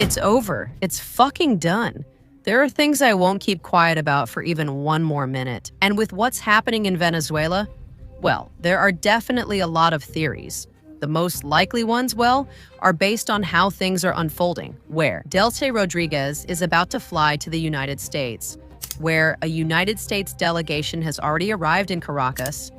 It's over. It's fucking done. There are things I won't keep quiet about for even one more minute. And with what's happening in Venezuela, well, there are definitely a lot of theories. The most likely ones, well, are based on how things are unfolding, where Delcy Rodriguez is about to fly to the United States, where a United States delegation has already arrived in Caracas,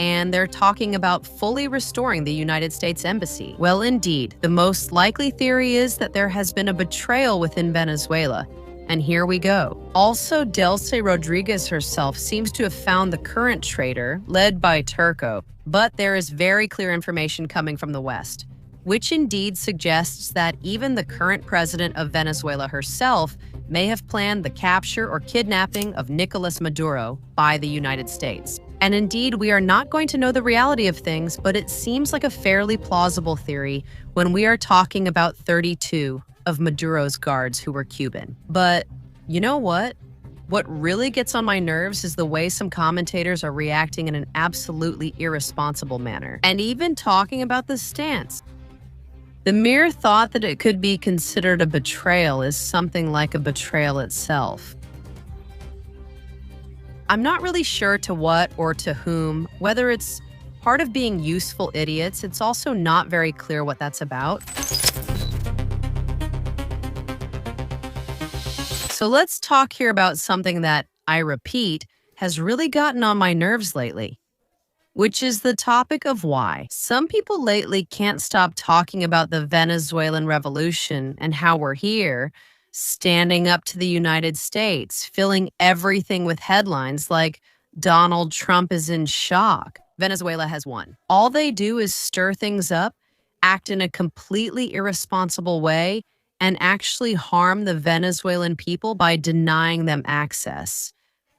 and they're talking about fully restoring the United States Embassy. Well, indeed, the most likely theory is that there has been a betrayal within Venezuela. And here we go. Also, Delcy Rodriguez herself seems to have found the current traitor, led by Turco. But there is very clear information coming from the West, which indeed suggests that even the current president of Venezuela herself may have planned the capture or kidnapping of Nicolas Maduro by the United States. And indeed, we are not going to know the reality of things, but it seems like a fairly plausible theory when we are talking about 32 of Maduro's guards who were Cuban. But you know what? What really gets on my nerves is the way some commentators are reacting in an absolutely irresponsible manner, and even talking about the stance. The mere thought that it could be considered a betrayal is something like a betrayal itself. I'm not really sure to what or to whom, whether it's part of being useful idiots. It's also not very clear what that's about. So let's talk here about something that, I repeat, has really gotten on my nerves lately, which is the topic of why some people lately can't stop talking about the Venezuelan revolution and how we're here, standing up to the United States, filling everything with headlines like Donald Trump is in shock. Venezuela has won. All they do is stir things up, act in a completely irresponsible way, and actually harm the Venezuelan people by denying them access,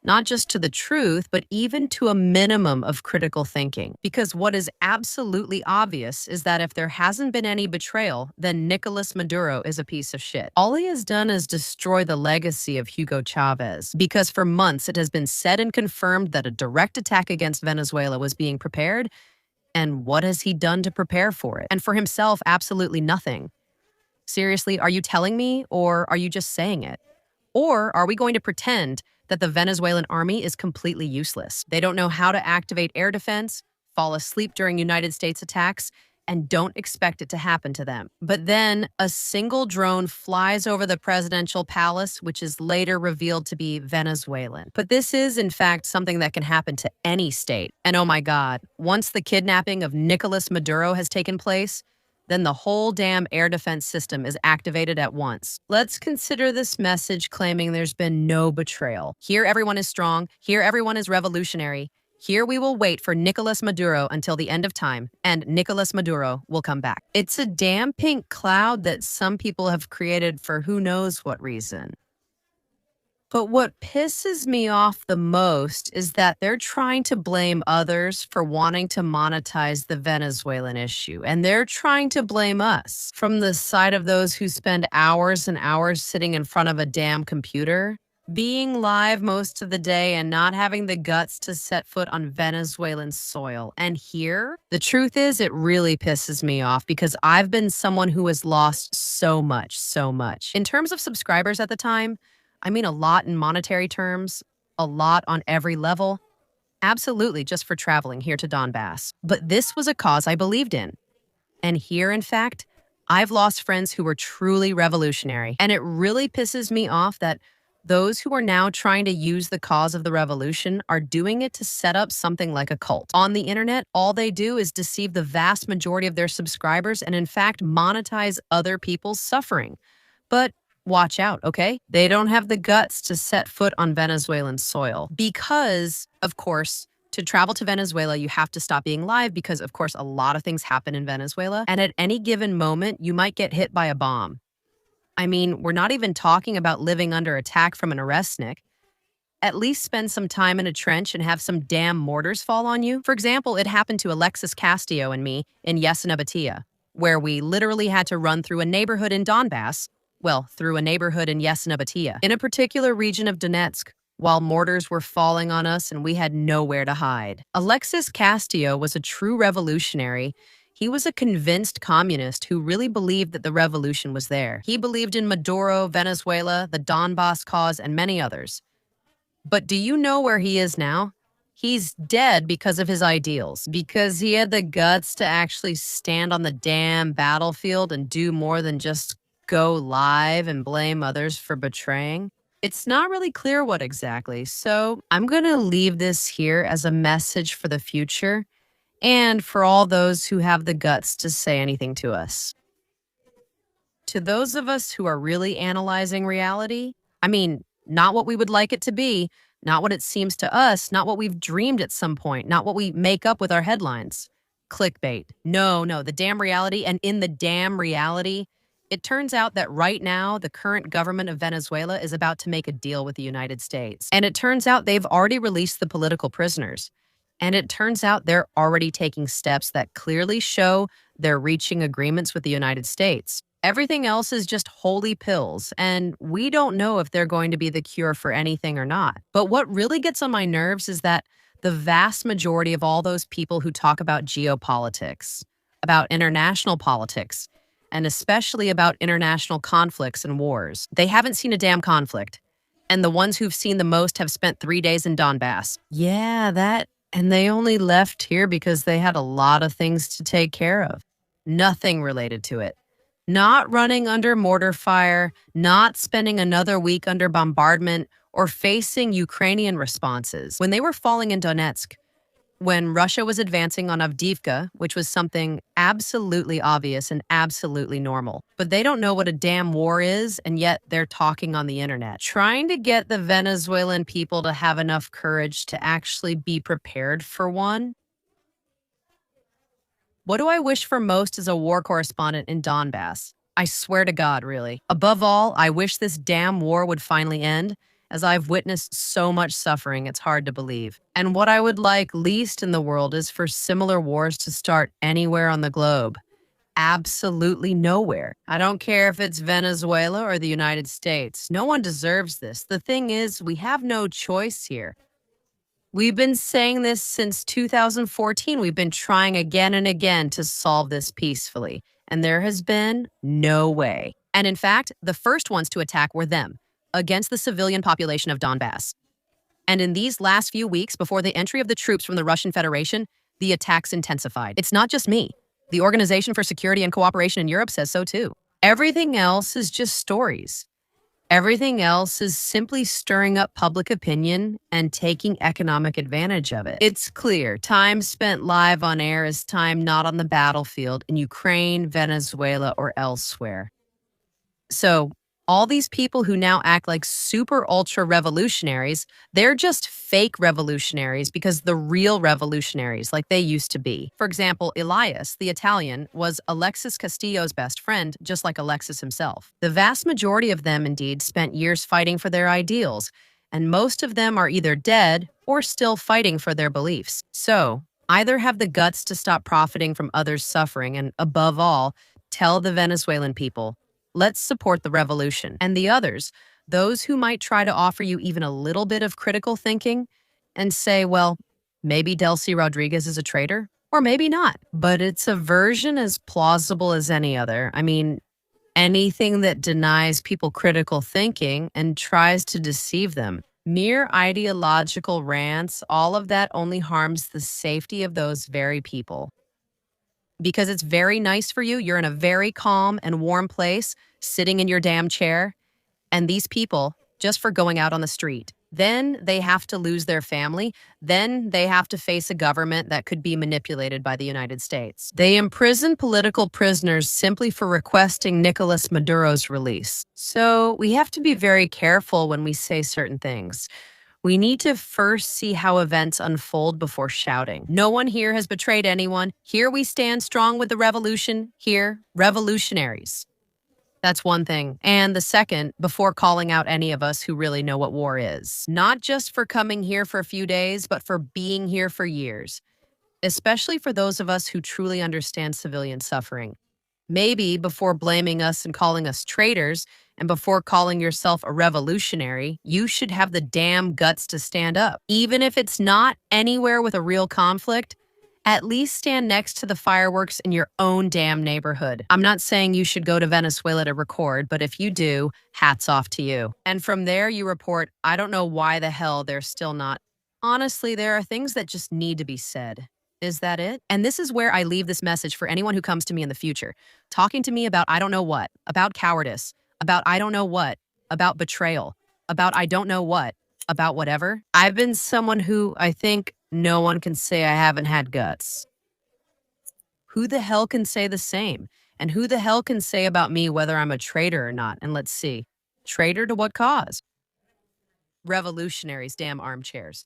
not just to the truth, but even to a minimum of critical thinking. Because what is absolutely obvious is that if there hasn't been any betrayal, then Nicolas Maduro is a piece of shit. All he has done is destroy the legacy of Hugo Chavez, because for months it has been said and confirmed that a direct attack against Venezuela was being prepared. And what has he done to prepare for it? And for himself, absolutely nothing. Seriously, are you telling me, or are you just saying it? Or are we going to pretend that the Venezuelan army is completely useless? They don't know how to activate air defense, fall asleep during United States attacks, and don't expect it to happen to them. But then a single drone flies over the presidential palace, which is later revealed to be Venezuelan. But this is, in fact, something that can happen to any state. And oh my God, once the kidnapping of Nicolas Maduro has taken place, then the whole damn air defense system is activated at once. Let's consider this message claiming there's been no betrayal. Here everyone is strong. Here everyone is revolutionary. Here we will wait for Nicolas Maduro until the end of time, and Nicolas Maduro will come back. It's a damn pink cloud that some people have created for who knows what reason. But what pisses me off the most is that they're trying to blame others for wanting to monetize the Venezuelan issue, and they're trying to blame us from the side of those who spend hours and hours sitting in front of a damn computer, being live most of the day and not having the guts to set foot on Venezuelan soil. And here, the truth is, it really pisses me off because I've been someone who has lost so much. In terms of subscribers at the time, I mean a lot in monetary terms, a lot on every level. Absolutely, just for traveling here to Donbass. But this was a cause I believed in. And here, in fact, I've lost friends who were truly revolutionary. And it really pisses me off that those who are now trying to use the cause of the revolution are doing it to set up something like a cult. On the internet, all they do is deceive the vast majority of their subscribers and, in fact, monetize other people's suffering. But watch out, okay? They don't have the guts to set foot on Venezuelan soil because, of course, to travel to Venezuela, you have to stop being live because, of course, a lot of things happen in Venezuela. And at any given moment, you might get hit by a bomb. I mean, we're not even talking about living under attack from an arrestnik. At least spend some time in a trench and have some damn mortars fall on you. For example, it happened to Alexis Castillo and me in Yesenobatia, where we literally had to run through a neighborhood in Donbass, through a neighborhood in Yesenobatia, in a particular region of Donetsk, while mortars were falling on us and we had nowhere to hide. Alexis Castillo was a true revolutionary. He was a convinced communist who really believed that the revolution was there. He believed in Maduro, Venezuela, the Donbass cause, and many others. But do you know where he is now? He's dead because of his ideals, because he had the guts to actually stand on the damn battlefield and do more than just go live and blame others for betraying. It's not really clear what exactly, so I'm going to leave this here as a message for the future and for all those who have the guts to say anything to us. To those of us who are really analyzing reality, I mean, not what we would like it to be, not what it seems to us, not what we've dreamed at some point, not what we make up with our headlines. Clickbait. No, no, the damn reality. And in the damn reality, it turns out that right now, the current government of Venezuela is about to make a deal with the United States. And it turns out they've already released the political prisoners. And it turns out they're already taking steps that clearly show they're reaching agreements with the United States. Everything else is just holy pills, and we don't know if they're going to be the cure for anything or not. But what really gets on my nerves is that the vast majority of all those people who talk about geopolitics, about international politics, and especially about international conflicts and wars, they haven't seen a damn conflict. And the ones who've seen the most have spent 3 days in Donbass. Yeah, that. And they only left here because they had a lot of things to take care of. Nothing related to it. Not running under mortar fire, not spending another week under bombardment, or facing Ukrainian responses. When they were falling in Donetsk, when Russia was advancing on Avdiivka, which was something absolutely obvious and absolutely normal. But they don't know what a damn war is, and yet they're talking on the internet, trying to get the Venezuelan people to have enough courage to actually be prepared for one. What do I wish for most as a war correspondent in Donbass? I swear to God, really. Above all, I wish this damn war would finally end, as I've witnessed so much suffering, it's hard to believe. And what I would like least in the world is for similar wars to start anywhere on the globe. Absolutely nowhere. I don't care if it's Venezuela or the United States. No one deserves this. The thing is, we have no choice here. We've been saying this since 2014. We've been trying again and again to solve this peacefully, and there has been no way. And in fact, the first ones to attack were them, against the civilian population of Donbass. And in these last few weeks, before the entry of the troops from the Russian Federation, the attacks intensified. It's not just me. The Organization for Security and Cooperation in Europe says so too. Everything else is just stories. Everything else is simply stirring up public opinion and taking economic advantage of it. It's clear time spent live on air is time not on the battlefield in Ukraine, Venezuela, or elsewhere. So, all these people who now act like super ultra revolutionaries, they're just fake revolutionaries because the real revolutionaries, like they used to be. For example, Elias, the Italian, was Alexis Castillo's best friend, just like Alexis himself. The vast majority of them, indeed, spent years fighting for their ideals, and most of them are either dead or still fighting for their beliefs. So, either have the guts to stop profiting from others' suffering, and above all, tell the Venezuelan people, let's support the revolution. And the others, those who might try to offer you even a little bit of critical thinking and say, well, maybe Delcy Rodriguez is a traitor, or maybe not. But it's a version as plausible as any other. I mean, anything that denies people critical thinking and tries to deceive them. Mere ideological rants, all of that only harms the safety of those very people. Because it's very nice for you. You're in a very calm and warm place, sitting in your damn chair. And these people, just for going out on the street, then they have to lose their family. Then they have to face a government that could be manipulated by the United States. They imprison political prisoners simply for requesting Nicolas Maduro's release. So we have to be very careful when we say certain things. We need to first see how events unfold before shouting. No one here has betrayed anyone. Here we stand strong with the revolution. Here, revolutionaries. That's one thing. And the second, before calling out any of us who really know what war is. Not just for coming here for a few days, but for being here for years. Especially for those of us who truly understand civilian suffering. Maybe before blaming us and calling us traitors, and before calling yourself a revolutionary, you should have the damn guts to stand up. Even if it's not anywhere with a real conflict, At least stand next to the fireworks in your own damn neighborhood. I'm not saying you should go to Venezuela to record, but if you do, hats off to you. And from there, you report, I don't know why the hell they're still not. Honestly, there are things that just need to be said. Is that it? And this is where I leave this message for anyone who comes to me in the future, talking to me about I don't know what, about cowardice, about I don't know what, about betrayal, about I don't know what, about whatever. I've been someone who I think no one can say I haven't had guts. Who the hell can say the same? And who the hell can say about me whether I'm a traitor or not? And let's see. Traitor to what cause? Revolutionaries, damn armchairs.